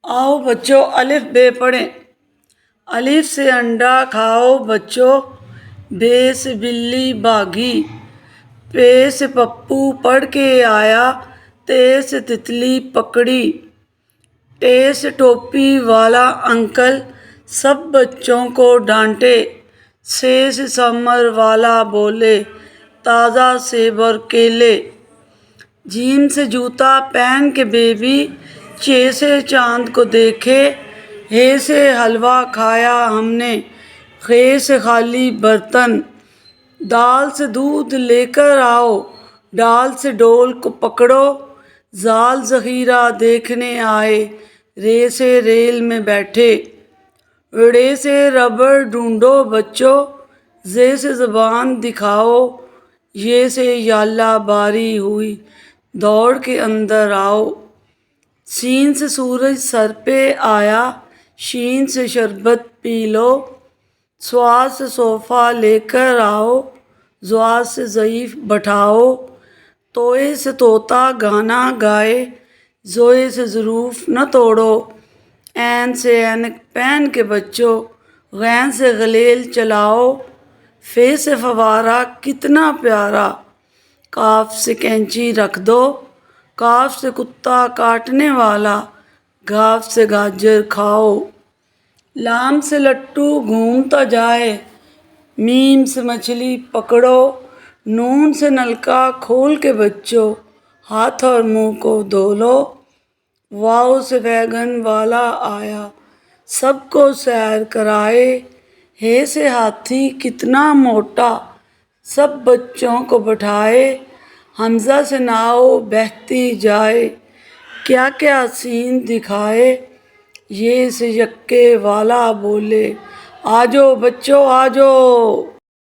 आओ बच्चों अलिफ बे पढ़ें। अलिफ से अंडा खाओ बच्चों, बे से बिल्ली भागी, पे से पप्पू पढ़ के आया, ते से तितली पकड़ी, टे से टोपी वाला अंकल सब बच्चों को डांटे, से समर वाला बोले ताज़ा सेब और केले, जीम से जूता पहन के बेबी, चे से चांद को देखे, हे से हलवा खाया हमने, खे से खाली बर्तन, दाल से दूध लेकर आओ, डाल से डोल को पकड़ो, जाल ज़ख़ीरा देखने आए, रे से रेल में बैठे, रे से रबड़ ढूंढो बच्चों, जे से ज़बान दिखाओ, ये से याल्ला बारी हुई, दौड़ के अंदर आओ, सीन से सूरज सर पे आया, शीन से शरबत पी लो, स्वाद से सोफ़ा लेकर आओ, ज़्वाद से ज़ईफ़ बैठाओ, तोए से तोता गाना गाए, ज़ोए से ज़रूफ़ न तोड़ो, ऐन से ऐनक पहन के बच्चों, गैन से गलेल चलाओ, फे से फवारा कितना प्यारा, काफ से कैंची रख दो, काफ से कुत्ता काटने वाला, घाफ से गाजर खाओ, लाम से लट्टू घूमता जाए, मीम से मछली पकड़ो, नून से नलका खोल के बच्चों, हाथ और मुंह को धो लो, वाव से वैगन वाला आया, सबको सैर कराए, हे से हाथी कितना मोटा, सब बच्चों को बैठाए, हमज़ा से नाव बहती जाए, क्या क्या सीन दिखाए, ये से यक्के वाला बोले आजो बच्चों आजो।